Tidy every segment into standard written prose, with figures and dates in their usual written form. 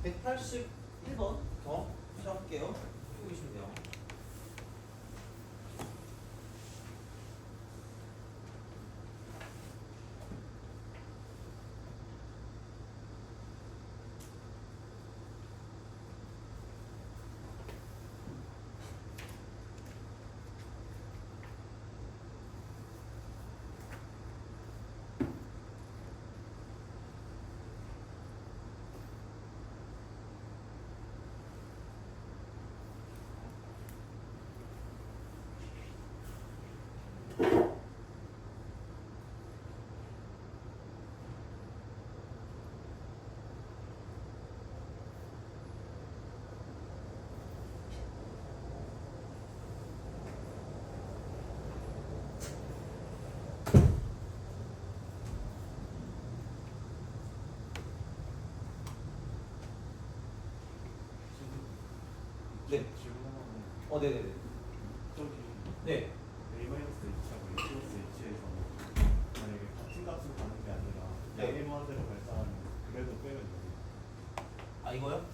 181번 더 시작할게요. 풀고 계시면 돼요. 네. 네네네. 저기 네. A-H하고 A+H에서 만약에 같은 값으로 가는 게 아니라 네. 양의 무한대로 발생하는 그래도 빼면 돼요. 아 이거요?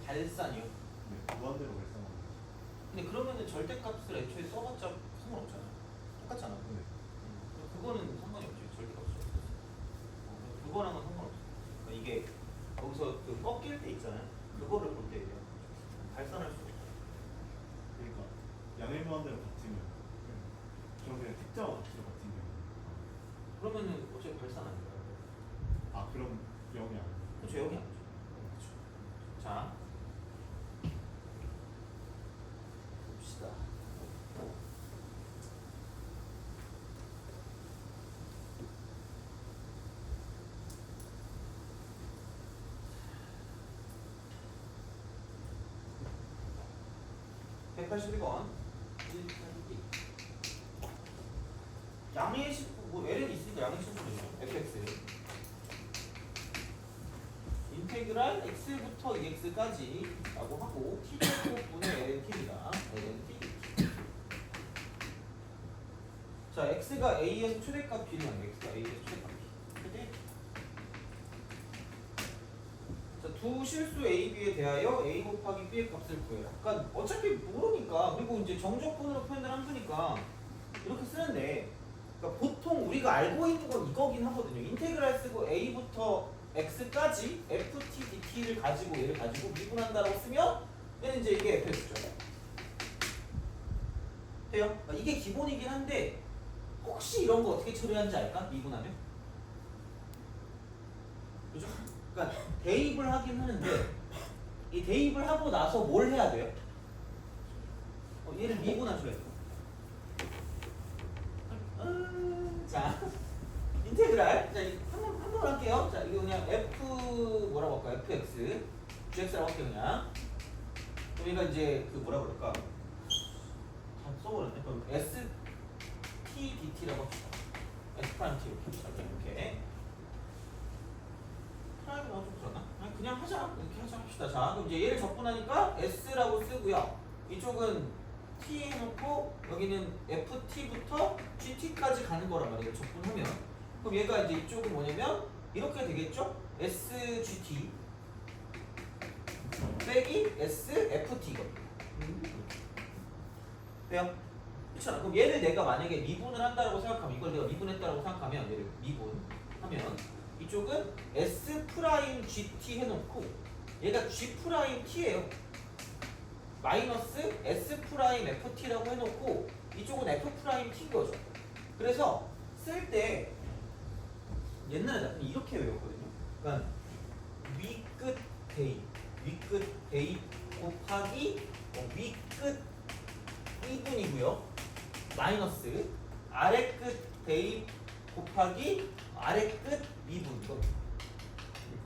발산이요? 네, 무한대로 발생하는 거죠. 근데 그러면은 절대값을 애초에 써봤자 상관없잖아. 똑같잖아. 네. 그거는 상관이 없지. 절대값이 없어. 그거랑은 상관없어. 그러니까 이게 거기서 그 꺾일 때 있잖아요. 그거를 볼 때예요. 발산할 수 없어. 그러니까 양의 무한대로 같으면 저는 그냥 특정 값으로 같은 경우 그러면은 어차피 발산 아닌가요? 아 그럼 0이 아니에요. 그렇죠. 여기 아니죠. 그렇죠. 자, 봅시다. (181번) 양의 식, 뭐 ln 있으니까 양의 식분이죠. fx 인테그랄 x부터 ex까지 라고 하고 t제곱분의 ln t입니다. ln t. 자, x가 a에서 최대값 b는 아니에요. x가 a에서 최대값 b. 그지? 자, 두 실수 a, b에 대하여 a 곱하기 b의 값을 구해라. 그러니까 어차피 모르니까, 그리고 이제 정적분으로 표현을 한 거니까 이렇게 쓰는데, 그러니까 보통 우리가 알고 있는 건 이거긴 하거든요. 인테그랄 쓰고 a부터 x까지 ft dt를 가지고 얘를 가지고 미분한다라고 쓰면 얘는 이제 이게 fx죠. 돼요? 그러니까 이게 기본이긴 한데 혹시 이런 거 어떻게 처리하는지 알까? 미분하면? 그죠? 그러니까 대입을 하긴 하는데 이 대입을 하고 나서 뭘 해야 돼요? 얘를 미분하셔야 돼요. 자, 인테그랄. 자, 한번 할게요. 자, 이거 그냥 f 뭐라고 할까요? fx, gx라고 할게요 그냥. 여기가 이제 그 뭐라 그럴까? 다 써버렸네. 그럼 s t dt라고 합시다. s 프라임 t 이렇게. 프라임이 나오면 좀 그러나? 아니, 그냥 하자. 이렇게 하자 합시다. 자, 그럼 이제 얘를 적분하니까 s라고 쓰고요. 이쪽은 t 해놓고 여기는 ft부터 gt까지 가는 거란 말이에요. 적분하면. 그럼 얘가 이제 이쪽은 뭐냐면 이렇게 되겠죠? sgt 빼기 sft거든요. 돼요? 그렇잖아. 그럼 얘를 내가 만약에 미분을 한다고 생각하면, 이걸 내가 미분했다고 생각하면, 얘를 미분하면 이쪽은 s 프라임 gt 해놓고 얘가 g 프라임 t예요. 마이너스 s 프라임 ft라고 해놓고 이쪽은 f 프라임 t인 거죠. 그래서 쓸 때 옛날에 나 이렇게 외웠거든요. 그러니까 위끝 대입 곱하기 위끝 2분이고요. 마이너스 아래끝 대입 곱하기 아래끝 미분. 이거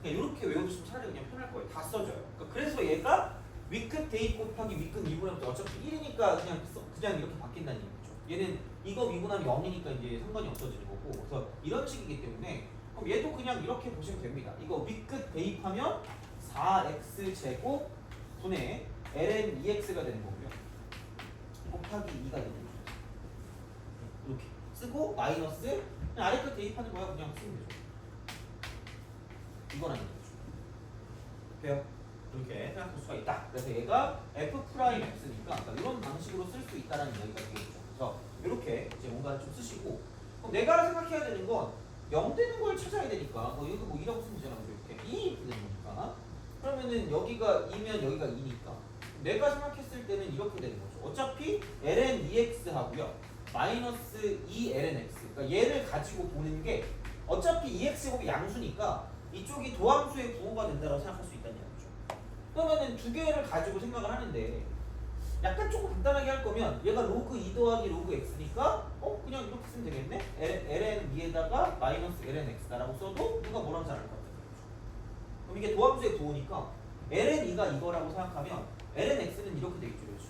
그냥 이렇게 외워주시면 차라리 그냥 편할 거예요. 다 써줘요. 그러니까 그래서 얘가 위끝 대입 곱하기 위끝 미분하면 어차피 1이니까 그냥 이렇게 바뀐다는 얘기죠. 얘는 이거 미분하면 0이니까 이제 상관이 없어지는 거고. 그래서 이런 식이기 때문에 그럼 얘도 그냥 이렇게 보시면 됩니다. 이거 위끝 대입하면 4x 제곱 분의 ln 2x가 되는 거고요. 곱하기 2가 되는 거죠. 이렇게 쓰고 마이너스 그냥 아래끝 대입하는 거야. 그냥 쓰면 되죠. 이거라는 거죠. 돼요? 이렇게 생각할 수가 있다. 그래서 얘가 f 프라임 x니까 이런 방식으로 쓸 수 있다는 이야기가 되겠죠. 그래서 이렇게 이제 뭔가 좀 쓰시고 그럼 내가 생각해야 되는 건 0 되는 걸 찾아야 되니까 여기 뭐 2라고 쓰면 되잖아. 이렇게 2 되는 거니까 그러면은 여기가 2면 여기가 2니까 내가 생각했을 때는 이렇게 되는 거죠. 어차피 ln ex 하고요 마이너스 2 ln x 그러니까 얘를 가지고 보는 게 어차피 EX가 양수니까 이쪽이 도함수의 부호가 된다고 생각할 수 있다는 얘기죠. 그러면은 두 개를 가지고 생각을 하는데 약간 조금 간단하게 할 거면 얘가 로그 2 더하기 로그 x니까 그냥 이렇게 쓰면 되겠네? ln 2에다가 마이너스 ln x다라고 써도 누가 뭐라고 잘 알 것 같아요. 그럼 이게 도함수의 부호니까 ln 2가 이거라고 생각하면 ln x는 이렇게 되겠죠. 그렇죠?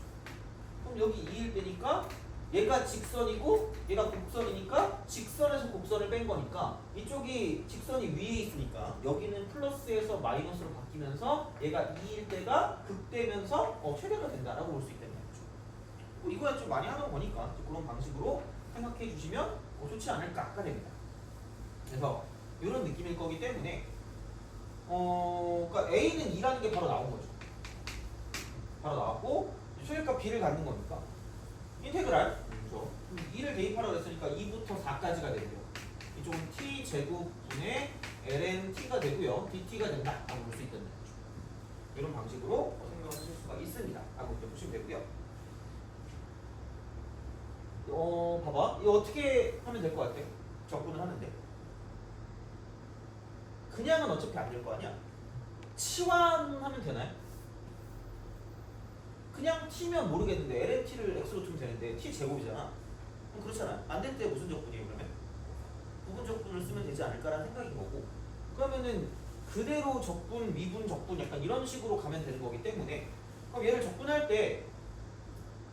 그럼 여기 2일 때니까 얘가 직선이고 얘가 곡선이니까 직선에서 곡선을 뺀 거니까 이쪽이 직선이 위에 있으니까 여기는 플러스에서 마이너스로 바뀌면서 얘가 2일 때가 극되면서 최대가 된다라고 볼 수 있다는 거죠. 이거야 좀 많이 하는 거니까 그런 방식으로 생각해 주시면 좋지 않을까가 됩니다. 그래서 이런 느낌일 거기 때문에 그러니까 A는 2라는 게 바로 나온 거죠. 바로 나왔고 최대값 B를 갖는 거니까 인테그랄 그렇죠. 2를 대입하라고 했으니까 2부터 4까지가 되고요. 이쪽은 t 제곱분의 ln t가 되고요. dt가 된다 라고 볼 수 있다는 거죠. 이런 방식으로 생각하실 수가 있습니다. 라고 보시면 되고요. 봐봐. 이거 어떻게 하면 될 것 같아? 적분을 하는데 그냥은 어차피 안 될 거 아니야? 치환하면 되나요? 그냥 t면 모르겠는데 lnt를 x로 두면 되는데 t 제곱이잖아. 그럼 그렇잖아. 안 될 때 무슨 적분이에요 그러면? 부분 적분을 쓰면 되지 않을까라는 생각인 거고 그러면은 그대로 적분, 미분, 적분 약간 이런 식으로 가면 되는 거기 때문에 그럼 얘를 적분할 때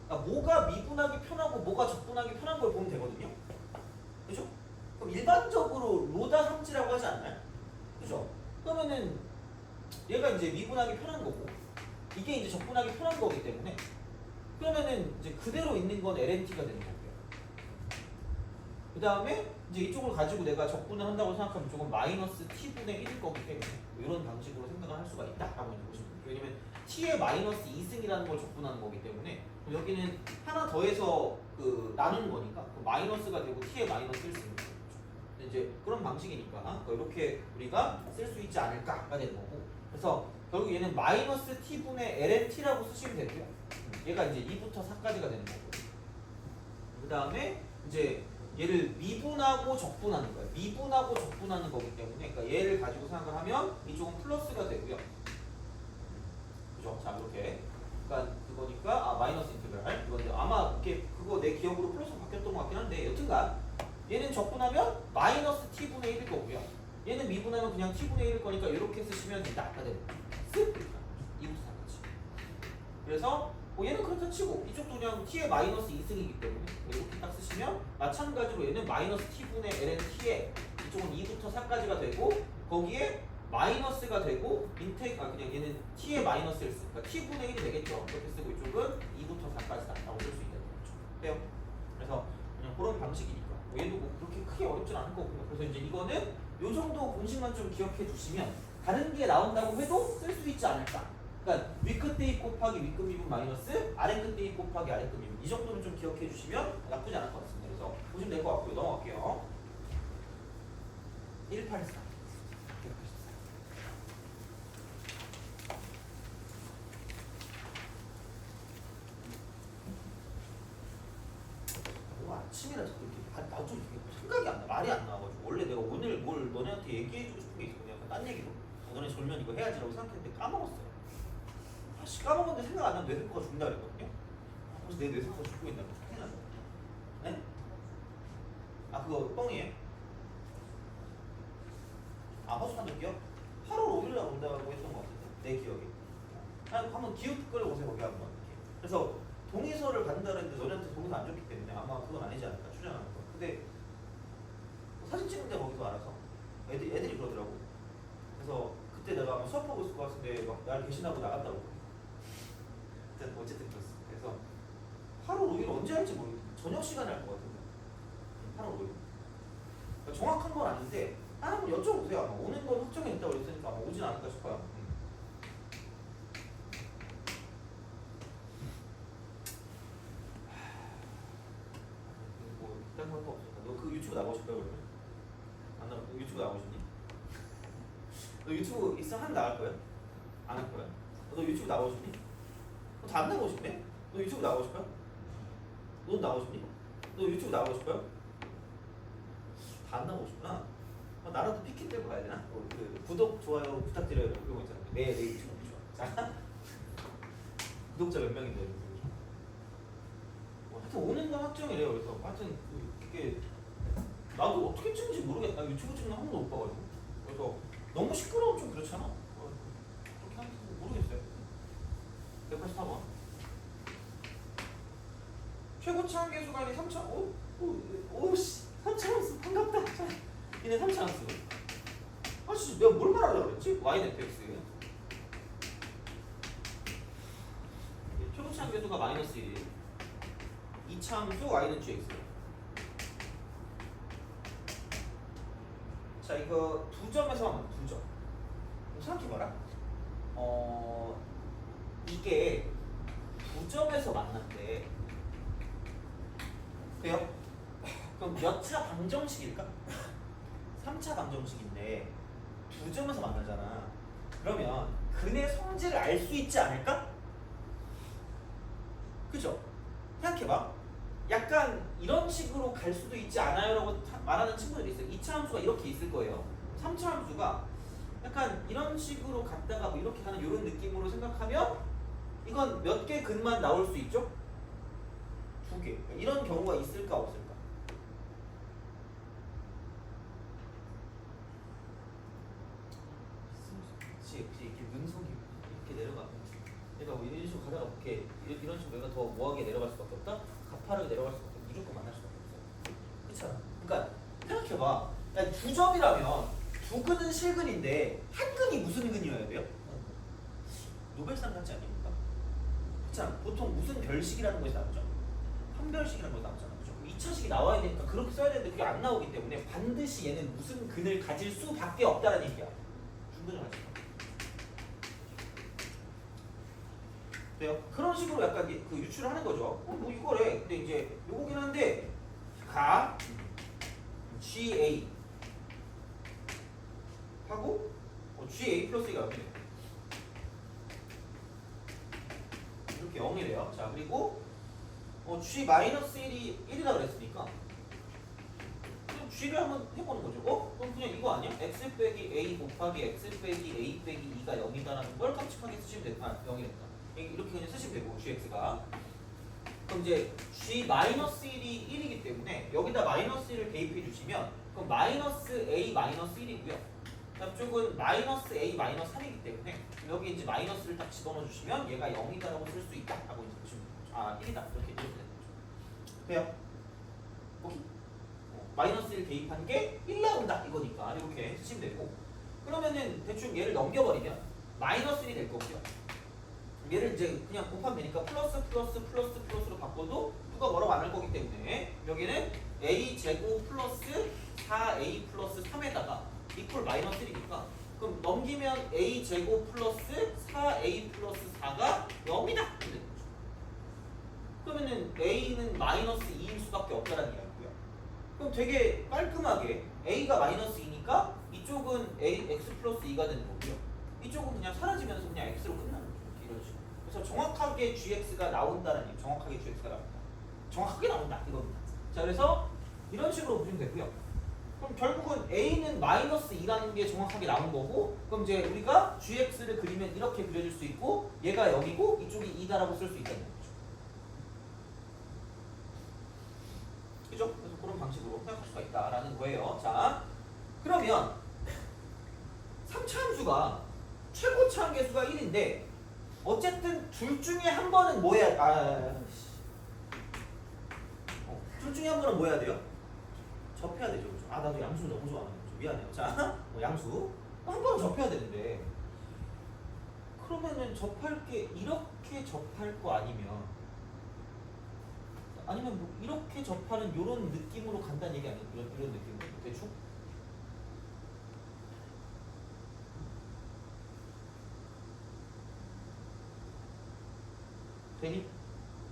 뭐가 미분하기 편하고 뭐가 적분하기 편한 걸 보면 되거든요. 그죠? 그럼 일반적으로 로다 삼지라고 하지 않나요? 그죠? 그러면은 얘가 이제 미분하기 편한 거고 이게 이제 적분하기 편한 거기 때문에 그러면은 이제 그대로 있는 건 lnt가 되는 거고요. 그 다음에 이제 이쪽을 가지고 내가 적분을 한다고 생각하면 이쪽은 마이너스 t분의 1일 거기 때문에 이런 방식으로 생각을 할 수가 있다라고 보시면 돼요. 왜냐면 t의 마이너스 2승이라는 걸 적분하는 거기 때문에 여기는 하나 더해서 나누는 거니까 마이너스가 되고 t의 마이너스 1승인 거죠. 이제 그런 방식이니까 이렇게 우리가 쓸 수 있지 않을까가 되는 거고 그래서 결국 얘는 마이너스 t분의 lnt라고 쓰시면 되고요. 얘가 이제 2부터 4까지가 되는 거고 그 다음에 이제 얘를 미분하고 적분하는 거예요. 미분하고 적분하는 거기 때문에 그러니까 얘를 가지고 생각을 하면 이쪽은 플러스가 되고요. 그죠? 자 이렇게 그러니까 그거니까 마이너스 인테그랄 이건데 아마 이렇게 그거 내 기억으로 플러스 바뀌었던 것 같긴 한데 여튼간 얘는 적분하면 마이너스 t분의 1일 거고요. 얘는 미분하면 그냥 t분의 1일 거니까 이렇게 쓰시면 된다. 쓱 2부터 4까지. 그래서 얘는 그렇다 치고 이쪽도 그냥 t의 마이너스 2승이기 때문에 이렇게 딱 쓰시면 마찬가지로 얘는 마이너스 t분의 lnt에 이쪽은 2부터 4까지가 되고 거기에 마이너스가 되고 그냥 얘는 t의 마이너스 1승 그러니까 t분의 1이 되겠죠. 이렇게 쓰고 이쪽은 2부터 4까지다 라고 쓸 수 있다는 거죠. 돼요? 그래서 그냥 그런 방식이니까 얘도 뭐 그렇게 크게 어렵진 않을 거고요. 그래서 이제 이거는 요 정도 공식만 좀 기억해 주시면 다른 게 나온다고 해도 쓸 수 있지 않을까. 그러니까 위끝 대입 곱하기 위끝 미분 마이너스 아래끝 대입 곱하기 아래끝 미분 이 정도는 좀 기억해 주시면 나쁘지 않을 것 같습니다. 그래서 보시면 될 것 같고요. 넘어갈게요. 184 오늘 아침이라 자꾸 이렇게 나도 좀 생각이 안 나. 말이 안 나와가지고 원래 내가 오늘 뭘 너네한테 얘기해주고 싶은 게 있었거든요. 약간 딴 얘기로 너네 졸면 이거 해야지라고 생각했는데 까먹었어요. 아씨 까먹었는데 생각 안 나면 뇌세포가 죽는다 그랬거든요. 그래서 내 뇌세포가 죽고 있나 봐. 큰일 나죠. 네? 아 그거 뻥이에요? 허수판독기요? 8월 5일날 온다고 했던 것 같은데 내 기억에. 한번 기웃거려 보세요 거기 한번. 그래서 동의서를 받는다 했는데 너네한테 동의서 안 줬기 때문에 아마 그건 아니지 않을까 추정하는 거. 근데 사진 찍는데 거기서 알아서 애들이 그러더라고. 그래서 그때 내가 아마 수업하고 있을 것 같은데 막 날 배신하고 나갔다고. 어쨌든 그랬어. 그래서 8월 5일 언제 할지 모르겠는데 저녁 시간에 할 것 같은데 8월 5일. 그러니까 정확한 건 아닌데 한번 여쭤보세요. 아마 오는 건 확정이 있다고 그랬으니까 아마 오진 않을까 싶어요. 너 유튜브 있으면 한 나갈 거야? 안 할 거야? 너 유튜브 나가고 싶니? 다 안 나가고 싶네? 너 유튜브 나가고 싶어요? 넌 나가고 싶니? 너 유튜브 나가고 싶어요? 다 안 나가고 싶구나. 나라도 피켓 들고 가야 되나? 그 구독, 좋아요 부탁드려요. 이런 거 있잖아. 내 유튜브 좋아. 자, 구독자 몇 명인데? 하여튼 오는 건 확정이래요. 그래서 하여튼 그게 나도 어떻게 찍는지 모르겠다. 유튜브 찍는 한 번도 못 봐가지고. 그래서 너무 시끄러우면 좀 그렇잖아. 그렇게 하는지 모르겠어요. 184번. 최고치 한계 수간이 3차. 오씨 3차 함수 반갑다. 자, 얘네 3차 함수. 아씨 내가 뭘 말하려고 그랬지? y fx. 최고치 한계 수가 마이너스 1. 2차 함수 y는 gx. 자 이거 두 점에서 하면 두 점. 생각해봐라. 이게 두 점에서 만났대. 돼요? 그럼 몇 차 방정식일까? 3차 방정식인데 두 점에서 만나잖아. 그러면 근의 성질을 알 수 있지 않을까? 그죠? 생각해봐. 약간 이런 식으로 갈 수도 있지 않아요? 라고 말하는 친구들이 있어요. 2차 함수가 이렇게 있을 거예요. 3차 함수가 약간 이런 식으로 갔다가 뭐 이렇게 가는 이런 느낌으로 생각하면 이건 몇 개 근만 나올 수 있죠? 2개. 이런 경우가 있을까 없을까? 그치 이렇게 능속이 이렇게 내려가면 얘가 뭐 이런 식으로 가다가 이렇게 이런 식으로 얘가 더 모하게 내려갈 수밖에 없다? 가파르게 내려갈 수밖에 없다? 무조건 만날 수밖에 없어. 그렇잖아. 그러니까 생각해봐. 야, 두 점이라면 두 근은 실근인데 한 근이 무슨 근이어야 돼요? 노벨상 같지 않습니까? 그렇잖아. 보통 무슨 별식이라는 것이 나오죠? 판별식이라는 것이 나오잖아. 그죠? 2차식이 나와야 되니까 그렇게 써야 되는데 그게 안 나오기 때문에 반드시 얘는 무슨 근을 가질 수밖에 없다는 얘기야. 중근을 가질 수. 돼요? 그런 식으로 약간 그 유출을 하는 거죠. 뭐 이거래. 근데 이제 요거긴 한데 가 GA 하고 GA 플러스 2가 0이래요. 이렇게 0이래요. 자 그리고 G 마이너스 1이 1이라 그랬으니까 그냥 G를 한번 해보는 거죠. 그럼 그냥 이거 아니야? x 빼기 a 곱하기 x 빼기 a 빼기 2가 0이다라는 걸 깜찍하게 쓰시면 된다. 0이랬다. 이렇게 그냥 쓰시면 되고 gx가 그럼 이제 g 마이너스 1이 1이기 때문에 여기다 마이너스 1을 대입해 주시면 그럼 마이너스 a 마이너스 1이고요. 옆쪽은 마이너스 a 마이너스 3이기 때문에 여기 이제 마이너스를 딱 집어넣어 주시면 얘가 0이다라고 쓸 수 있다 라고 이제 보시면 되는 거죠. 1이다 이렇게 되는 거죠. 돼요? 오케이. 마이너스 1 대입한 게 1 나온다 이거니까 이렇게 쓰시면 되고 그러면은 대충 얘를 넘겨버리면 마이너스 1이 될 거고요. 얘를 이제 그냥 곱하면 되니까 플러스 플러스 플러스 플러스로 바꿔도 누가 뭐라고 안 할 거기 때문에 여기는 a 제곱 플러스 4a 플러스 3에다가 이퀄 마이너스 1이니까 그럼 넘기면 a 제곱 플러스 4a 플러스 4가 0이다. 그러면은 a는 마이너스 2일 수밖에 없다는 이야기고요. 그럼 되게 깔끔하게 a가 마이너스 2니까 이쪽은 x 플러스 2가 되는 거고요. 이쪽은 그냥 사라지면서 그냥 x로 끝나는 거죠. 이런 식으로. 그래서 정확하게 gx가 나온다는 얘기. 정확하게 gx가 나온다. 정확하게 나온다 이겁니다. 자 그래서 이런 식으로 보시면 되고요. 그럼 결국은 a는 마이너스 2라는 게 정확하게 나온 거고 그럼 이제 우리가 gx를 그리면 이렇게 그려줄 수 있고 얘가 0이고 이쪽이 2다라고 쓸 수 있다는 거죠. 그죠? 그래서 그런 방식으로 생각할 수가 있다라는 거예요. 자 그러면 3차 함수가 최고차 함계수가 1인데 어쨌든 둘 중에 한 번은 뭐 해야 둘 중에 한 번은 뭐 해야 돼요? 접해야 되죠. 그렇죠? 나도 양수를 너무 좋아하는 거죠. 미안해요. 자 양수 한 번은 접해야 되는데 그러면은 접할 게 이렇게 접할 거 아니면 뭐 이렇게 접하는 이런 느낌으로 간다는 얘기 아니에요? 이런 느낌으로 대충? 되니?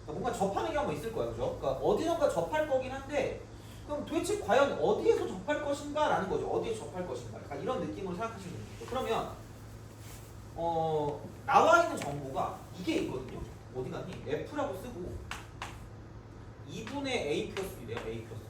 그러니까 뭔가 접하는 게 한번 있을 거야, 그죠? 그러니까 어디선가 접할 거긴 한데 그럼 도대체 과연 어디에서 접할 것인가 라는 거죠. 어디에서 접할 것인가. 약간 이런 느낌으로 생각하시면 됩니다. 그러면 나와 있는 정보가 이게 있거든요. 어디 갔니? F라고 쓰고 2분의 A 플러스 B래요. A 플러스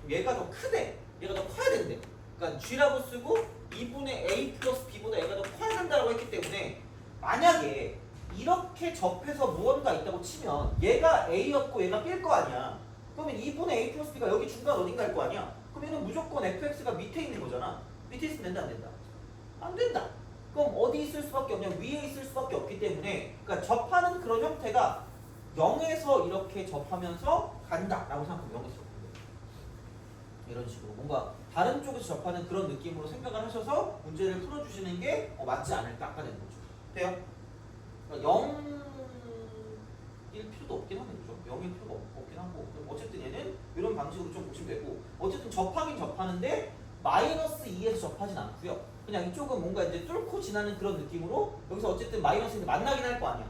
B. 얘가 더 크대. 얘가 더 커야 된대. 그러니까 G라고 쓰고 2분의 A 플러스 B보다 얘가 더 커야 된다고 했기 때문에 만약에 이렇게 접해서 무언가 있다고 치면 얘가 A였고 얘가 B일 거 아니야. 그러면 2분의 A 플러스 B가 여기 중간 어딘가일 거 아니야. 그럼 얘는 무조건 fx가 밑에 있는 거잖아. 밑에 있으면 된다 안 된다? 안 된다. 그럼 어디 있을 수밖에 없냐? 위에 있을 수밖에 없기 때문에 그러니까 접하는 그런 형태가 0에서 이렇게 접하면서 간다라고 생각하면 0에서 이런 식으로 뭔가 다른 쪽에서 접하는 그런 느낌으로 생각을 하셔서 문제를 풀어주시는 게 맞지 않을까 되는 거죠. 돼요? 그러니까 0일 필요도 없긴 하는 거죠. 0일 필요가 없긴 하고 어쨌든 얘는 이런 방식으로 좀 보시면 되고 어쨌든 접하긴 접하는데 마이너스 2에서 접하진 않고요. 그냥 이쪽은 뭔가 이제 뚫고 지나는 그런 느낌으로 여기서 어쨌든 마이너스인데 만나긴 할 거 아니야.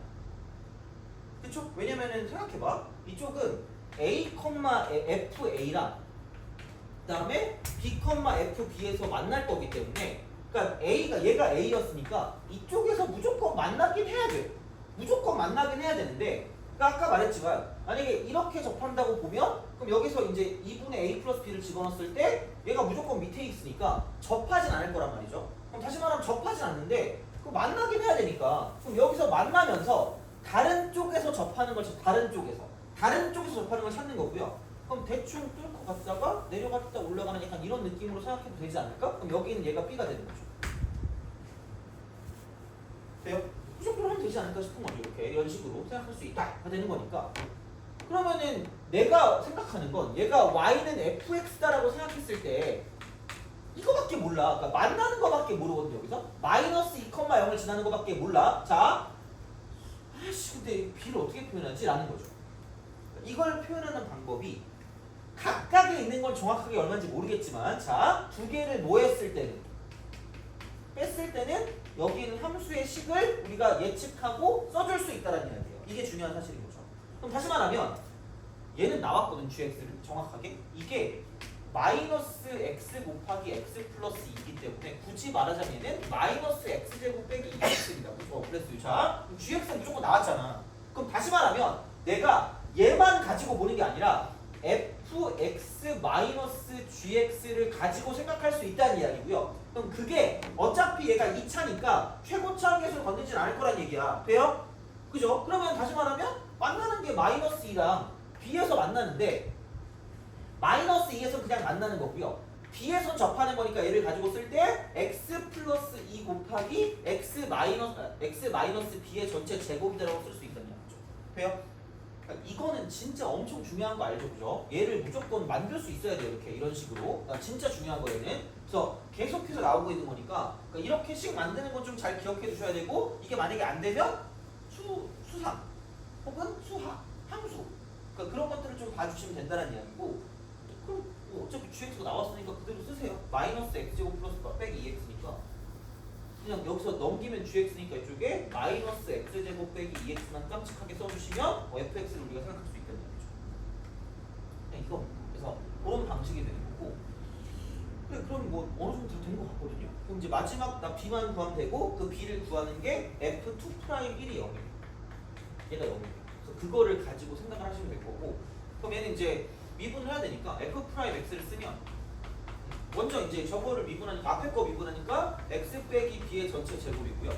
그쵸? 왜냐면은 생각해봐. 이쪽은 A, FA랑 그 다음에 B, FB에서 만날 거기 때문에 그러니까 얘가 A였으니까 이쪽에서 무조건 만나긴 해야 돼. 무조건 만나긴 해야 되는데 그러니까 아까 말했지만 만약에 이렇게 접한다고 보면 그럼 여기서 이제 2분의 A 플러스 B를 집어넣었을 때 얘가 무조건 밑에 있으니까 접하진 않을 거란 말이죠. 그럼 다시 말하면 접하진 않는데 그럼 만나긴 해야 되니까 그럼 여기서 만나면서 다른 쪽에서 접하는 걸 다른 쪽에서 접하는 걸 찾는 거고요. 그럼 대충 뚫고 갔다가 내려갔다 올라가는 약간 이런 느낌으로 생각해도 되지 않을까? 그럼 여기는 얘가 B가 되는 거죠. 돼요? 이 정도로 하면 되지 않을까 싶은 거죠. 이렇게 이런 식으로 생각할 수 있다가 되는 거니까. 그러면은 내가 생각하는 건 얘가 y는 fx다라고 생각했을 때 이거밖에 몰라. 그러니까 만나는 거밖에 모르거든요. 여기서 마이너스 2,0을 지나는 거밖에 몰라. 자, 아씨 근데 b를 어떻게 표현하지? 라는 거죠. 이걸 표현하는 방법이 각각에 있는 건 정확하게 얼마인지 모르겠지만 자, 두 개를 뭐 했을 때는 뺐을 때는 여기 있는 함수의 식을 우리가 예측하고 써줄 수 있다는 이야기예요. 이게 중요한 사실인 거죠. 그럼 다시 말하면 얘는 나왔거든. gx를 정확하게 이게 마이너스 x 곱하기 x 플러스 2이기 때문에 굳이 말하자면 얘는 마이너스 x제곱 빼기 2x입니다. 그랬어요. 자, gx는 무조건 나왔잖아. 그럼 다시 말하면 내가 얘만 가지고 보는 게 아니라 fx 마이너스 gx를 가지고 생각할 수 있다는 이야기고요. 그럼 그게 어차피 얘가 2차니까 최고차 계수를 건드리진 않을 거란 얘기야. 돼요? 그죠? 그러면 다시 말하면 만나는 게 마이너스 2랑 b에서 만나는데 마이너스 2에서 그냥 만나는 거고요. b에서 접하는 거니까 얘를 가지고 쓸 때 x 플러스 2 곱하기 x 마이너스 b의 전체 제곱이라고 쓸 수 있다는 얘기죠. 돼요? 그러니까 이거는 진짜 엄청 중요한 거 알죠? 그죠? 얘를 무조건 만들 수 있어야 돼요. 이렇게 이런 식으로. 그러니까 진짜 중요한 거예요. 그래서 계속해서 나오고 있는 거니까 그러니까 이렇게씩 만드는 건 좀 잘 기억해 두셔야 되고 이게 만약에 안 되면 수상 혹은 수학, 함수 그러니까 그런 것들을 좀 봐주시면 된다는 이야기고 그럼 뭐 어차피 gx가 나왔으니까 그대로 쓰세요. 마이너스 x제곱 플러스 빼기 2x니까 그냥 여기서 넘기면 gx니까 이쪽에 마이너스 x제곱 빼기 2x만 깜찍하게 써주시면 fx를 우리가 생각할 수 있다는 얘기죠. 그냥 이거 그래서 그런 방식이 되는 거고 그래 그럼 뭐 어느 정도 다 된 것 같거든요. 그럼 이제 마지막 나 b만 구하면 되고 그 b를 구하는 게 f2'1이 0이에요. 얘가 0이에요. 그래서 그거를 가지고 생각을 하시면 될 거고 그럼 얘는 이제 미분을 해야 되니까 f'x를 쓰면 먼저 이제 저거를 미분하니까 앞에 거 미분하니까 x 빼기 b의 전체 제곱이고요.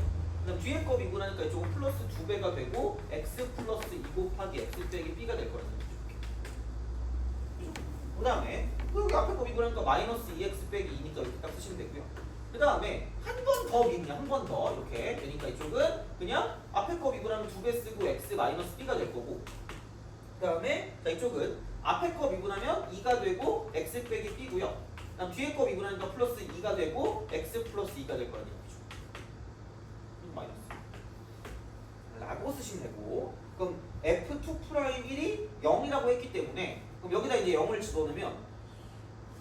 그다음 뒤에 거 미분하니까 이쪽은 플러스 2배가 되고 x 플러스 2 곱하기 x 빼기 b가 될 거라는 거죠. 그 다음에 여기 앞에 거 미분하니까 마이너스 2x 빼기 2니까 이렇게 딱 쓰시면 되고요. 그 다음에 한 번 더 미분이야. 한 번 더 이렇게 되니까 이쪽은 그냥 앞에 거 미분하면 2배 쓰고 x 마이너스 b가 될 거고 그 다음에 자 이쪽은 앞에 거 미분하면 2가 되고 x 빼기 b고요. 그다음 뒤에 거 미분하니까 플러스 2가 되고 x 플러스 2가 될 거라는 얘기죠. 마이너스 라고 쓰시면 되고 그럼 f2'1이 0이라고 했기 때문에 그럼 여기다 이제 0을 집어넣으면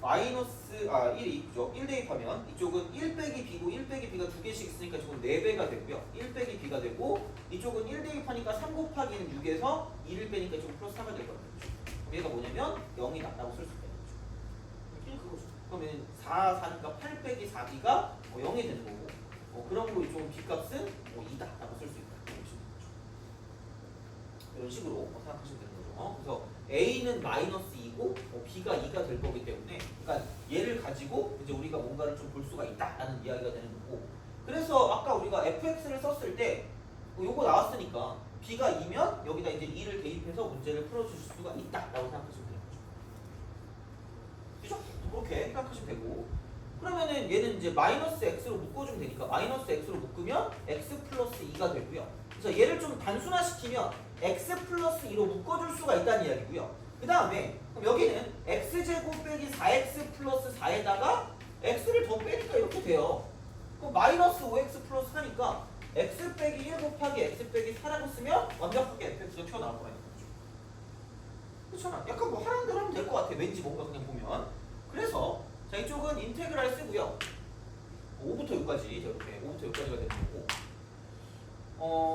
마이너스 1이 그죠? 1 대입하면 이쪽은 1 빼기 b고 1 빼기 b가 두 개씩 있으니까 이쪽은 4배가 되고요. 1 빼기 b가 되고 이쪽은 1 대입하니까 3 곱하기는 6에서 2를 빼니까 이쪽은 플러스 4가 될 거라는 거죠. 얘가 뭐냐면 0이다 라고 쓸 수 있다는 거죠. 이게 그거죠. 그러면 4니까 8 빼기 4b가 0이 되는 거고 그런 거 좀 b값은 2다 라고 쓸 수 있다. 이런 식으로 생각하시면 되는 거죠. 그래서 a는 마이너스 2고 b가 2가 될 거기 때문에 그러니까 얘를 가지고 이제 우리가 뭔가를 좀 볼 수가 있다라는 이야기가 되는 거고 그래서 아까 우리가 fx를 썼을 때 요거 나왔으니까 b가 2면 여기다 이제 2를 대입해서 문제를 풀어주실 수가 있다라고 생각하시면 되는 거죠. 그죠? 그렇게 생각하시면 되고 그러면은 얘는 이제 마이너스 x로 묶어주면 되니까 마이너스 x로 묶으면 x 플러스 2가 되고요. 그래서 얘를 좀 단순화시키면 x 플러스 2로 묶어줄 수가 있다는 이야기고요. 그 다음에 그럼 여기는 x제곱 빼기 4x 플러스 4에다가 x를 더 빼니까 이렇게 돼요. 그럼 마이너스 5x 플러스 4니까 x 빼기 1 곱하기 x 빼기 4라고 쓰면 완벽하게 fx가 튀어나올 거라는 거죠. 그렇잖아. 약간 뭐 하라는 대로 하면 될 것 같아. 왠지 뭔가 그냥 보면. 그래서 자 이쪽은 인테그랄 쓰고요. 5부터 6까지 이렇게 5부터 6까지가 되는 거고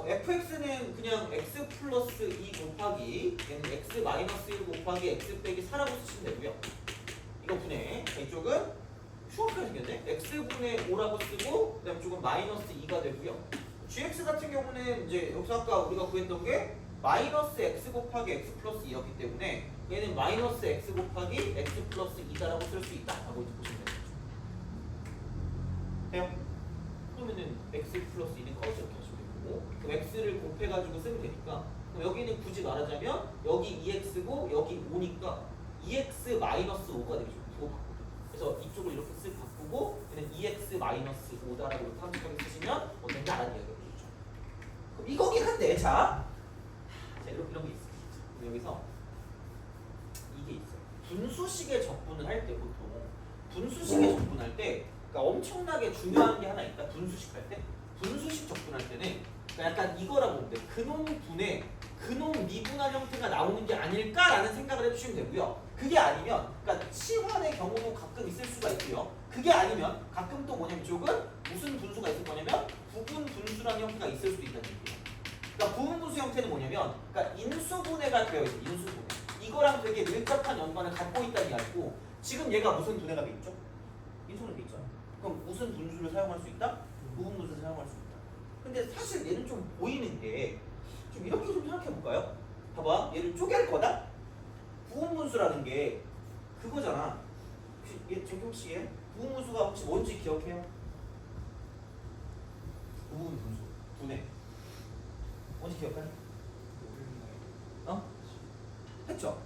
fx는 그냥 x 플러스 2 곱하기 얘는 x 마이너스 1 곱하기 x 빼기 4라고 쓰시면 되고요. 이거 분해. 자 이쪽은 슈어하게 생겼네. x분의 5라고 쓰고 그 다음 쪽은 마이너스 2가 되고요. gx 같은 경우는 이제 여기서 아까 우리가 구했던 게 마이너스 x 곱하기 x 플러스 2였기 때문에 얘는 마이너스 x 곱하기 x 플러스 2다라고 쓸 수 있다라고 이제 보시면 되는 거죠. 돼요? 그러면은 x 플러스 2는 꺼지 이렇게 하시면 되고 그럼 x를 곱해가지고 쓰면 되니까 그럼 여기는 굳이 말하자면 여기 2x고 여기 5니까 2x 마이너스 5가 되죠. 이거 바꾸죠. 그래서 이쪽을 이렇게 쓱 바꾸고 얘는 2x 마이너스 5다라고 이렇게 함수하게 쓰시면 된다라는 이야기가 되죠. 그럼 이거긴 한데 자 이런 게 있어요. 여기서 이게 있어요. 분수식의 적분을 할 때 보통 분수식의 적분할 때 그러니까 엄청나게 중요한 게 하나 있다. 분수식 할 때 분수식 적분할 때는 그러니까 약간 이거라고 보면 돼. 근홈분의 근홈 미분할 형태가 나오는 게 아닐까라는 생각을 해주시면 되고요. 그게 아니면 그러니까 치환의 경우도 가끔 있을 수가 있고요. 그게 아니면 가끔 또 뭐냐면 이쪽은 무슨 분수가 있을 거냐면 부분 분수라는 형태가 있을 수도 있다는 얘기예요. 그러니까 부분 분수 형태는 뭐냐면 그러니까 인수분해가 되어 있어요. 인수분해. 이거랑 되게 밀접한 연관을 갖고 있다는 이야기고 지금 얘가 무슨 분해가 돼 있죠? 인수분해 돼 있잖아. 그럼 무슨 분수를 사용할 수 있다? 부분 분수를 사용할 수 있다. 근데 사실 얘는 좀 보이는 게 좀 이렇게 좀 생각해 볼까요? 봐봐. 얘를 쪼갤 거다? 부분 분수라는 게 그거잖아. 혹시 얘 저기 혹시 얘 부분 분수가 혹시 뭔지 기억해요? 부분 분수. 분해. 뭔지 기억하니? 했죠?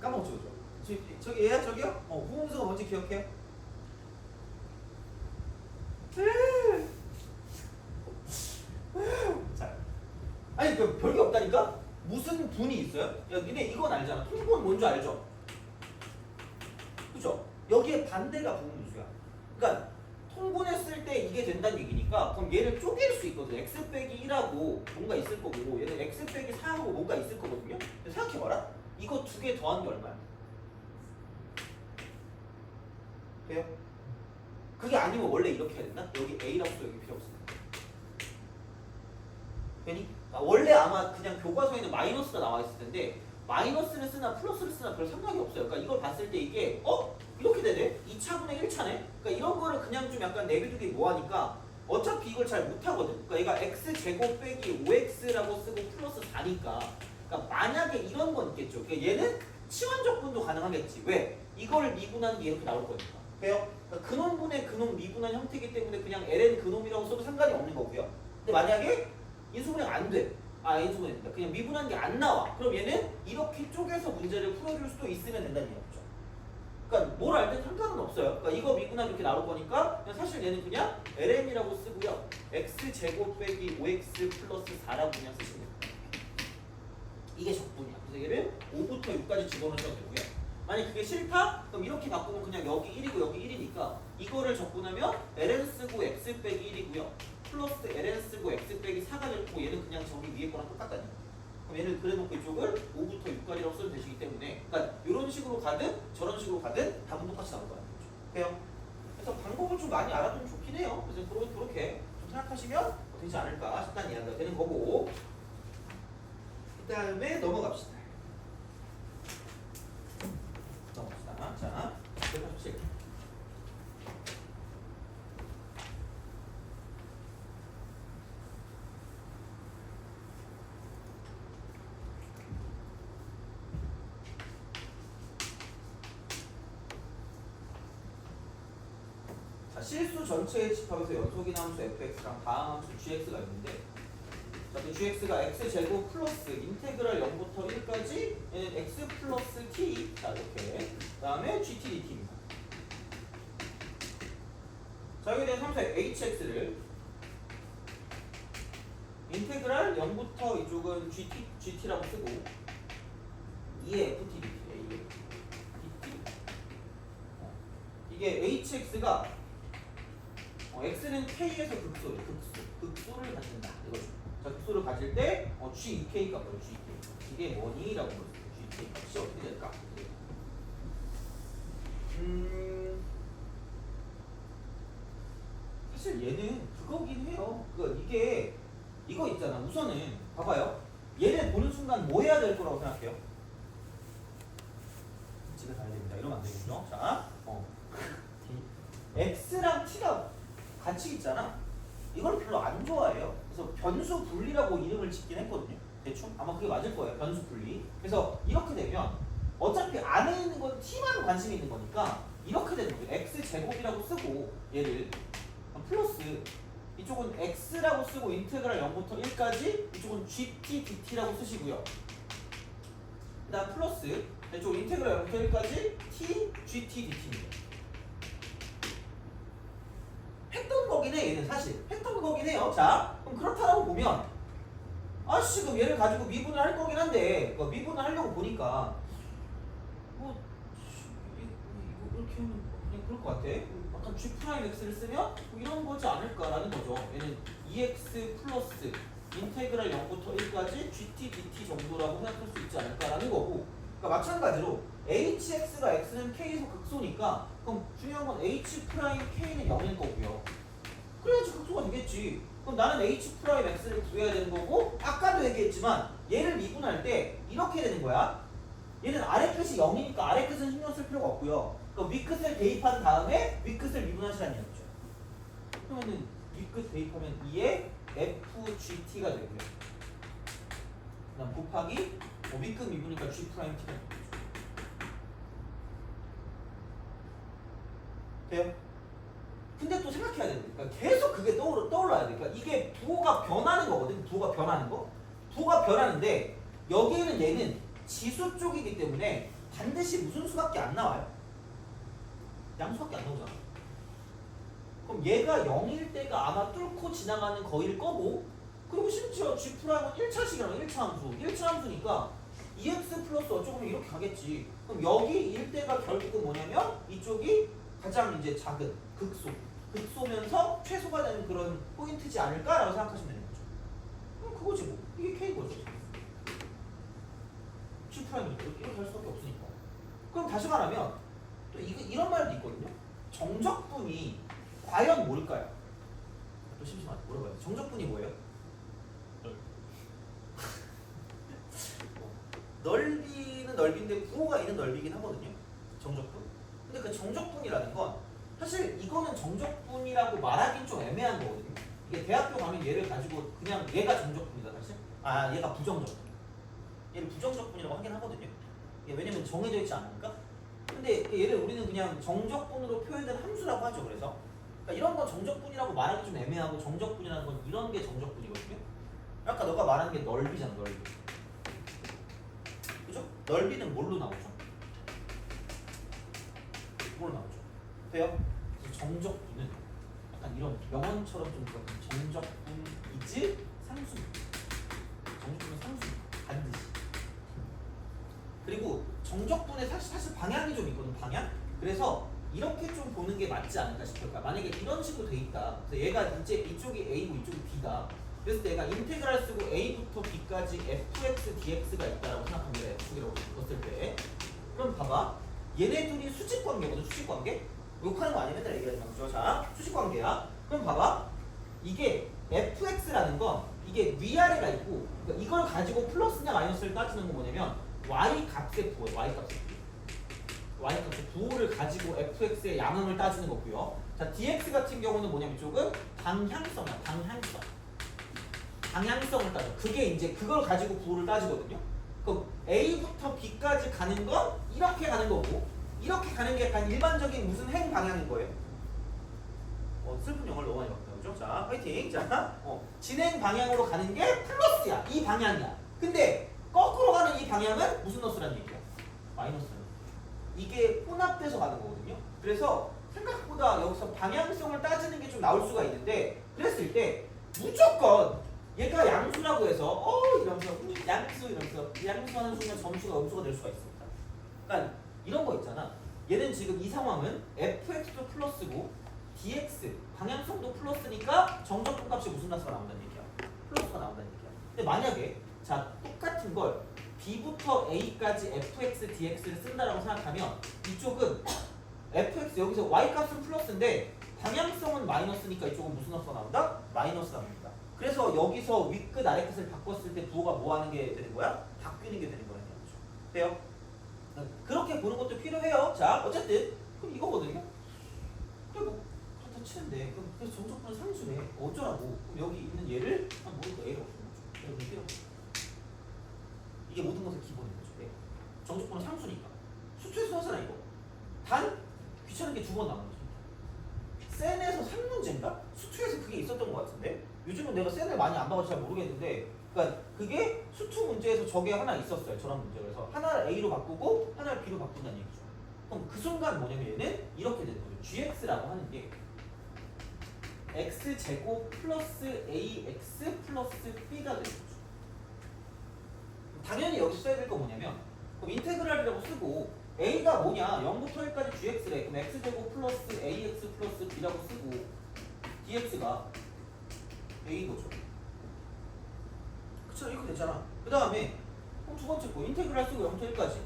까먹었죠, 그죠? 저기 얘야, 저기요? 부분 분수가 뭔지 기억해요? 자, 아니 그 별게 없다니까? 무슨 분이 있어요? 야, 니네 이건 알잖아. 통분 뭔지 알죠? 그죠? 여기에 반대가 부분 분수야. 그러니까 통분했을 때 이게 된다는 얘기니까 그럼 얘를 쪼갤 수 있거든. x 빼기 1하고 뭔가 있을 거고 얘는 x 빼기 4하고 뭔가 있을 거거든요. 근데 생각해봐라. 이거 두 개 더한 게 얼마야? 돼요? 그게 아니면 원래 이렇게 해야 된다? 여기 a라고 써 여기 필요 없어. 되니? 원래 아마 그냥 교과서에는 마이너스가 나와 있을 텐데 마이너스를 쓰나 플러스를 쓰나 별 상관이 없어요. 그러니까 이걸 봤을 때 이게 이렇게 되네? 2차분의 1차네? 그러니까 이런 거를 그냥 좀 약간 내비두기 뭐하니까 어차피 이걸 잘 못하거든. 그러니까 얘가 x제곱 빼기 5x라고 쓰고 플러스 4니까 그러니까 만약에 이런 건 있겠죠. 그러니까 얘는 치환적분도 가능하겠지. 왜? 이걸 미분한 게 이렇게 나올 거니까. 왜요? 그러니까 근홈분의 근홈 미분한 형태이기 때문에 그냥 ln 근홈이라고 써도 상관이 없는 거고요. 근데 만약에 인수분해가 안 돼. 인수분해 된다. 그냥 미분한 게 안 나와. 그럼 얘는 이렇게 쪼개서 문제를 풀어줄 수도 있으면 된다는 얘기죠. 그러니까 뭘 알든 상관은 없어요. 그러니까 이거 미분하면 이렇게 나올 거니까 그냥 사실 얘는 그냥 ln이라고 쓰고요. x제곱 빼기 5x 플러스 4라고 그냥 쓰시면 됩니다. 이게 적분이야. 그래서 얘를 5부터 6까지 집어넣으셔도 되고요. 만약 그게 싫다? 그럼 이렇게 바꾸면 그냥 여기 1이고 여기 1이니까 이거를 적분하면 ln 쓰고 x 빼기 1이고요. 플러스 ln 쓰고 x 빼기 4가 될 거고 얘는 그냥 저기 위에 거랑 똑같다니. 그럼 얘는 그래놓고 이쪽을 5부터 6까지라고 쓰면 되시기 때문에 그러니까 이런 식으로 가든 저런 식으로 가든 답은 똑같이 나올 거라는 거죠. 돼요? 그래서 방법을 좀 많이 알아두면 좋긴 해요. 그래서 그렇게 좀 생각하시면 되지 않을까 싶다는 이야기가 되는 거고 그 다음에 넘어갑시다. 자, 실수 전체의 집합에서 연속인 함수 fx랑 다음 함수 gx가 있는데, 자, 그 gx가 x제곱 플러스 인테그랄 0부터 1까지 얘는 x 플러스 t. 자, 이렇게. 그 다음에 gt dt입니다. 자, 여기에 대한 함수 hx를 인테그랄 0부터 이쪽은 gt라고 쓰고 2의 ft dt. 이게 hx가 x는 k에서 극소를 가진다 이거죠. 자, 극소를 가질 때 gk가 뭐예요? gk. 이게 뭐니? 라고 물었어요. gk 값이 어떻게 될까? 사실 얘는 그거긴 해요. 이게 이거 있잖아. 우선은 봐봐요. 얘를 보는 순간 뭐 해야 될 거라고 생각해요? 집에 가야 됩니다. 이러면 안 되겠죠? 자, x랑 t가 같이 있잖아. 이걸 별로 안 좋아해요. 그래서 변수 분리라고 이름을 짓긴 했거든요. 대충 아마 그게 맞을 거예요. 변수 분리. 그래서 이렇게 되면 어차피 안에 있는 건 t만 관심이 있는 거니까 이렇게 되는 거예요. x 제곱이라고 쓰고 얘를 플러스 이쪽은 x라고 쓰고 인테그랄 0부터 1까지 이쪽은 gt dt라고 쓰시고요. 그다음 플러스 이쪽 인테그랄 0부터 1까지 t gt dt입니다. 했던 거긴 해. 얘는 사실 했던 거긴 해요. 자, 그럼 그렇다라고 보면 아씨 그럼 얘를 가지고 미분을 할 거긴 한데 미분을 하려고 보니까 뭐 이거 이렇게 하면 그냥 그럴 것 같아. 약간 g 프라임 x를 쓰면 뭐 이런 거지 않을까라는 거죠. 얘는 2x 플러스 인테그랄 0부터 1까지 gt dt 정도라고 생각할 수 있지 않을까라는 거고. 그러니까 마찬가지로 hx가 x는 k에서 극소니까 그럼 중요한 건 h 프라임 k는 0일 거고요. 그래야지 극소가 되겠지. 그럼 나는 h 프라임 x를 구해야 되는 거고, 아까도 얘기했지만 얘를 미분할 때 이렇게 되는 거야. 얘는 아래 끝이 0이니까 아래 끝은 신경 쓸 필요가 없고요. 그럼 윗끝을 대입한 다음에 윗끝을 미분하시라는 얘기죠. 그러면은 윗끝 대입하면 2의 fgt가 되고요. 그다음 곱하기 윗끝 미분이니까 g 프라임 t가 되죠. 돼요? 근데 또 생각해야 되는 게 그러니까 계속 그게 떠올라야 돼. 그러니까 이게 부호가 변하는 거거든. 부호가 변하는 거. 부호가 변하는데 여기에는 얘는 지수 쪽이기 때문에 반드시 무슨 수밖에 안 나와요? 양수밖에 안 나오잖아. 그럼 얘가 0일 때가 아마 뚫고 지나가는 거일 거고, 그리고 심지어 G 프라임은 1차식이랑 1차 함수. 1차 함수니까 2x 플러스 어쩌면 이렇게 가겠지. 그럼 여기 일 때가 결국은 뭐냐면 이쪽이 가장 이제 작은 극소면서 최소가 되는 그런 포인트지 않을까라고 생각하시면 되는 거죠. 그럼 그거지 뭐. 이게 K거죠. G 프라임이니까 이렇게 할 수밖에 없으니까. 그럼 다시 말하면 또 이런 말도 있거든요. 정적분이 과연 뭘까요? 또 심심하네. 물어봐요. 정적분이 뭐예요? 넓이는 넓이인데 부호가 있는 넓이긴 하거든요. 정적분. 근데 그 정적분이라는 건 사실 이거는 정적분이라고 말하기는 좀 애매한 거거든요. 이게 대학교 가면 얘를 가지고 그냥 얘가 정적분이다 사실. 아 얘가 부정적분. 얘를 부정적분이라고 하긴 하거든요. 왜냐면 정해져 있지 않으니까. 근데 얘를 우리는 그냥 정적분으로 표현된 함수라고 하죠. 그래서 그러니까 이런 건 정적분이라고 말하기 좀 애매하고 정적분이라는 건 이런 게 정적분이거든요. 아까 너가 말하는 게 넓이잖아. 넓이. 그죠? 넓이는 뭘로 나오죠? 뭘로 나오죠? 돼요? 그래서 정적분은 약간 이런 명언처럼 좀 그렇고 정적분 이즈 상수. 정적분은 상수. 반드시. 그리고 정적분에 사실 방향이 좀 있거든. 방향. 그래서 이렇게 좀 보는 게 맞지 않을까 싶을까. 만약에 이런 식으로 돼 있다. 그래서 얘가 이제 이쪽이 A고 이쪽이 B다. 그래서 내가 인테그랄 쓰고 A부터 B까지 fx dx가 있다라고 생각합니다. fx라고 썼을 때. 그럼 봐봐. 얘네 둘이 수직 관계거든. 수직 관계. 욕하는 거 아니야. 맨날 얘기하지 마. 자, 수직 관계야. 그럼 봐봐. 이게 fx라는 건 이게 위아래가 있고, 그러니까 이걸 가지고 플러스냐 마이너스를 따지는 건 뭐냐면 y 값의 부호예요. y 값의 부호. y값의 부호를 가지고 fx의 양항을 따지는 거고요. 자, dx 같은 경우는 뭐냐면 이쪽은 방향성이야. 방향성을 따져. 그게 이제 그걸 가지고 부호를 따지거든요. 그럼 a부터 b까지 가는 건 이렇게 가는 거고, 이렇게 가는 게 약간 일반적인 무슨 행 방향인 거예요? 슬픈 영화를 너무 많이 봤다 그죠? 자 화이팅. 자 진행 방향으로 가는 게 플러스야. 이 방향이야. 근데 거꾸로 가는 이 방향은 무슨 너스라는 얘기야? 마이너스라는 얘기야. 이게 혼합돼서 가는 거거든요. 그래서 생각보다 여기서 방향성을 따지는 게 좀 나올 수가 있는데 그랬을 때 무조건 얘가 양수라고 해서 이러면서 양수 이러면서 양수하는 순간 점수가 음수가 될 수가 있습니다. 그러니까 이런 거 있잖아. 얘는 지금 이 상황은 fx도 플러스고 dx 방향성도 플러스니까 정적분값이 무슨 나스가 나온다는 얘기야? 플러스가 나온다는 얘기야. 근데 만약에 자 똑같은 걸 b부터 a까지 fx dx를 쓴다라고 생각하면 이쪽은 fx 여기서 y 값은 플러스인데 방향성은 마이너스니까 이쪽은 무슨 나스가 나온다? 마이너스 나옵니다. 그래서 여기서 윗끝 아래끝을 바꿨을 때 부호가 뭐 하는 게 되는 거야? 바뀌는 게 되는 거라는 거죠. 돼요? 그렇게 보는 것도 필요해요. 자, 어쨌든 그럼 이거거든요. 그래 뭐 그렇다 치는데 그럼 그래서 정적분은 상수래. 어쩌라고? 그럼 여기 있는 얘를 모르니까 A라고 쓰는 거죠. 여러분 B라고. 이게 모든 것의 기본인 거죠. 네. 정적분은 상수니까. 수투에서 하잖아 이거. 단 귀찮은 게 두 번 나오는 거죠. 센에서 3문제인가? 수투에서 그게 있었던 것 같은데 요즘은 내가 센을 많이 안 봐서 잘 모르겠는데 그러니까 그게 수투 문제에서 저게 하나 있었어요. 저런 문제. 그래서 하나를 A로 바꾸고 하나를 B로 바꾼다는 얘기죠. 그럼 그 순간 뭐냐면 얘는 이렇게 되는 거죠. GX라고 하는 게 X제곱 플러스 AX 플러스 B가 되는 거죠. 당연히 여기서 써야 될 거 뭐냐면 그럼 인테그랄이라고 쓰고 A가 뭐냐 0부터 1까지 GX래. 그럼 X제곱 플러스 AX 플러스 B라고 쓰고 DX가 A 거죠. 그쵸? 이렇게 되잖아. 그 다음에 두 번째 거 인테그랄 쓰고 0부터 1까지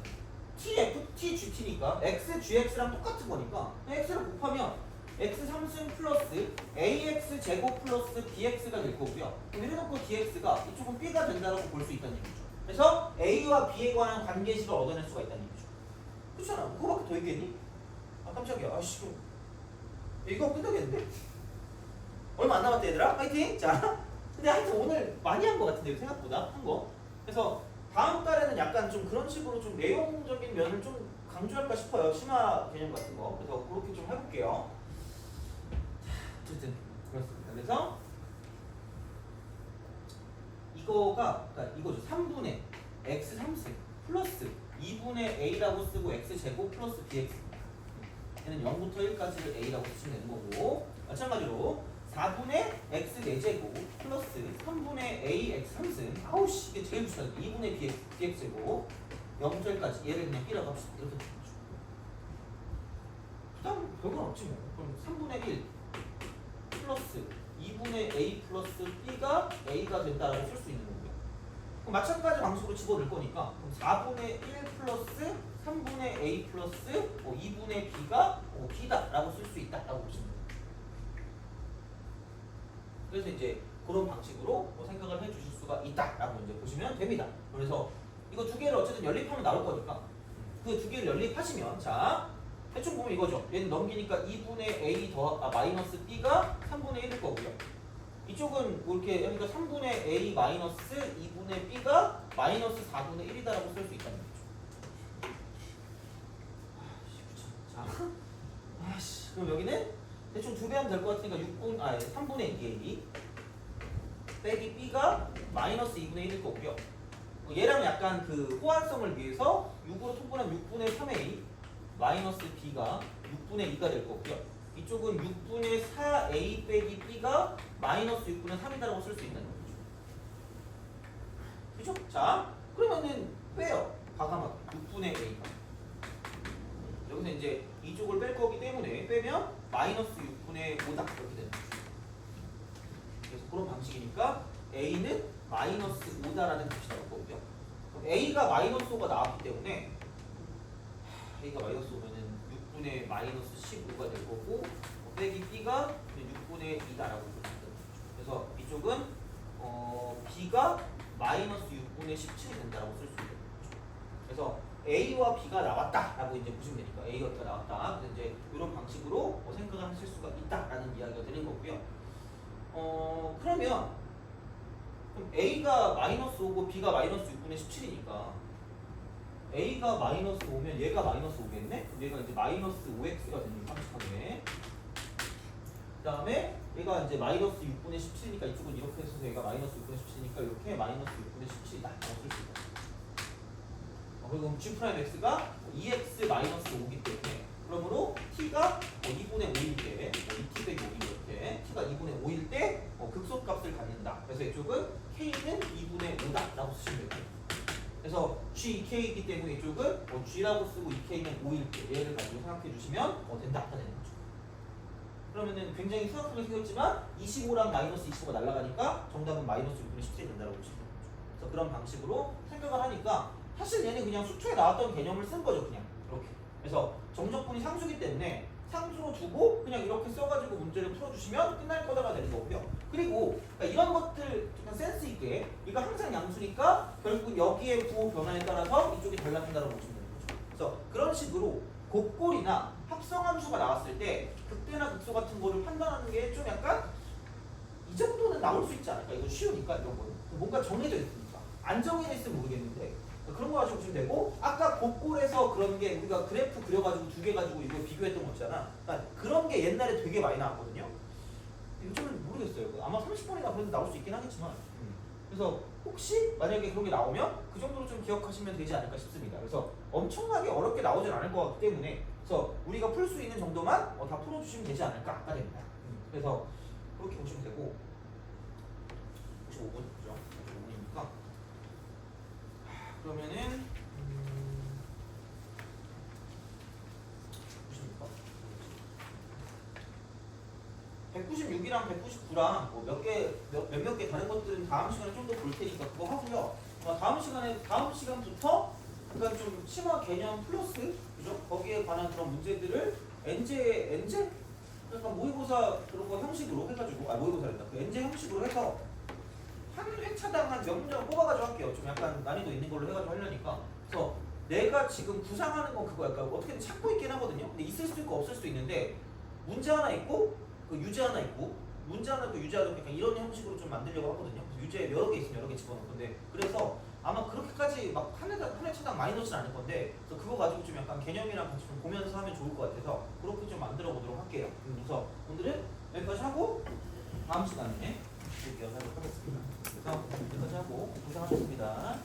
TFT GT니까 X, GX랑 똑같은 거니까 X를 곱하면 X 3승 플러스 AX 제곱 플러스 BX가 될 거고요. 그럼 이래놓고 DX가 이쪽은 B가 된다고 볼 수 있다는 얘기죠. 그래서 A와 B에 관한 관계식을 얻어낼 수가 있다는 얘기죠. 그렇잖아. 그거밖에 더 있겠니? 아 깜짝이야. 아씨 그럼 이거 끝나겠는데? 얼마 안 남았대 얘들아. 파이팅! 자 근데 하여튼 오늘 많이 한 거 같은데요. 생각보다 한 거. 그래서 다음 달에는 약간 좀 그런 식으로 좀 내용적인 면을 좀 강조할까 싶어요. 심화 개념 같은 거. 그래서 그렇게 좀 해볼게요. 자, 어쨌든 그렇습니다. 그래서 이거가 그러니까 이거죠. 3분의 x 3승 플러스 2분의 a라고 쓰고 x 제곱 플러스 bx입니다. 얘는 0부터 1까지를 a라고 쓰시면 되는 거고 마찬가지로 4분의 x 4제곱 플러스 3분의 a x 3승 아우씨 이게 제일 무시하죠. 2분의 bx 제곱 0부터 1까지 얘를 그냥 b라고 합시다. 이렇게 되는 거죠. 그 다음 별건 없지 뭐. 그럼 3분의 1 플러스 2분의 a 플러스 b가 a가 된다라고 쓸 수 있는 거고요. 그럼 마찬가지 방식으로 집어넣을 거니까 그럼 4분의 1 플러스 3분의 a 플러스 2분의 b가 b다라고 쓸 수 있다라고 보시면 돼요. 그래서 이제 그런 방식으로 생각을 해주실 수가 있다라고 이제 보시면 됩니다. 그래서 이거 두 개를 어쨌든 연립하면 나올 거니까 그 두 개를 연립하시면 자 대충 보면 이거죠. 얘는 넘기니까 2분의 a 마이너스 b가 3분의 1일 거고요. 이쪽은 뭐 이렇게 그러니까 3분의 a 마이너스 2분의 b가 마이너스 4분의 1이다라고 쓸 수 있다는 거죠. 자, 그럼 여기는 대충 2배 하면 될 것 같으니까 3분의 2a 빼기 b가 마이너스 2분의 1일 거고요. 얘랑 약간 그 호환성을 위해서 6으로 통분하면 6분의 3a 마이너스 b가 6분의 2가 될 거고요. 이쪽은 6분의 4a 빼기 b가 마이너스 6분의 3이다라고 쓸 수 있다는 거죠. 그죠? 자, 그러면은 빼요. 과감하게 6분의 a가. 여기서 이제 이쪽을 뺄 거기 때문에 빼면 마이너스 6분의 5다 이렇게 되는 거죠. 그래서 그런 방식이니까 a는 마이너스 5다라는 값이 나올 거고요. 그럼 a가 마이너스 5가 나왔기 때문에 a가 마이너스 5면은 6분의 마이너스 15가 될 거고 빼기 b가 6분의 2다라고 볼 수 있는 거죠. 그래서 이쪽은 b가 마이너스 6분의 17이 된다라고 쓸 수 있는 거죠. 그래서 a와 b가 나왔다라고 이제 보시면 되니까 a와 b가 나왔다. 그래서 이제 이런 방식으로 생각을 하실 수가 있다라는 이야기가 되는 거고요. 그러면 a가 마이너스 5고 b가 마이너스 6분의 17이니까 a가 마이너스 5면 얘가 마이너스 5겠네? 얘가 이제 마이너스 5x가 되는 깜찍하게 다음에 얘가 이제 마이너스 6분의 17이니까 이쪽은 이렇게 해서 얘가 마이너스 6분의 17이니까 이렇게 마이너스 6분의 17이다. 쓸 수 있다. 그리고 g 프라임 x가 2x 마이너스 5기 때문에 그러므로 t가 2분의 5일 때 2t 빼기 5일 이렇게 t가 2분의 5일 때 극소값을 갖는다. 그래서 이쪽은 k는 2분의 5다라고 쓰시면 돼요. 그래서 GK이기 때문에 이쪽은 G라고 쓰고 2K는 5일 때 얘를 가지고 생각해 주시면 된다. 되는 거죠. 그러면은 굉장히 수학적으로 생겼지만 25랑 마이너스 25가 날아가니까 정답은 마이너스 6분의 17이 된다고 보시면 되는 거죠. 그래서 그런 방식으로 생각을 하니까 사실 얘는 그냥 수초에 나왔던 개념을 쓴 거죠. 그냥 이렇게. 그래서 정적분이 상수기 때문에 상수로 두고 그냥 이렇게 써가지고 문제를 풀어주시면 끝날 거다가 되는 거고요. 그리고 그러니까 이런 것들 좀 센스 있게 이거 항상 양수니까 결국 여기에 부호 변화에 따라서 이쪽이 달라진다고 보시면 되는 거죠. 그래서 그런 식으로 곱골이나 합성함수가 나왔을 때 극대나 극소 같은 거를 판단하는 게 좀 약간 이 정도는 나올 수 있지 않을까? 이거 쉬우니까 이런 거는 뭔가 정해져 있으니까 안 정해져 있으면 모르겠는데 그런 거 가지고 보시면 되고 아까 곱골에서 그런 게 우리가 그래프 그려가지고 두 개 가지고 이거 비교했던 거 있잖아. 그러니까 그런 게 옛날에 되게 많이 나왔거든요. 요즘은 모르겠어요. 아마 30번이나 그래도 나올 수 있긴 하겠지만 그래서 혹시 만약에 그런 게 나오면 그 정도로 좀 기억하시면 되지 않을까 싶습니다. 그래서 엄청나게 어렵게 나오진 않을 것 같기 때문에 그래서 우리가 풀 수 있는 정도만 다 풀어주시면 되지 않을까가 됩니다. 그래서 그렇게 보시면 되고 55분 그죠? 55분이니까 그러면은 196이랑 199랑 뭐 몇몇 개 다른 것들은 다음 시간에 좀 더 볼 테니까 그거 하고요. 다음 시간부터 그러니까 좀 심화 개념 플러스 그죠? 거기에 관한 그런 문제들을 엔제 약간 모의고사 그런 거 형식으로 해가지고 모의고사랬다. 그 엔제 형식으로 해서 한 회차당 한 몇 문제만 뽑아가지고 할게요. 좀 약간 난이도 있는 걸로 해가지고 하려니까. 그래서 내가 지금 구상하는 건 그거 약간 어떻게든 찾고 있긴 하거든요. 근데 있을 수도 있고 없을 수도 있는데 문제 하나 있고 그 유제 하나 있고 문제 하나 있고 유제 하나 있고 약간 이런 형식으로 좀 만들려고 하거든요. 그래서 유제 여러 개 있으면 여러 개 집어넣을 건데 그래서 아마 그렇게까지 막 한 회차당 많이 넣진 않을 건데 그래서 그거 가지고 좀 약간 개념이랑 같이 좀 보면서 하면 좋을 것 같아서 그렇게 좀 만들어 보도록 할게요. 그래서 오늘은 여기까지 하고 다음 시간에 이어서 하도록 하겠습니다. 그래서 여기까지 하고 고생하셨습니다.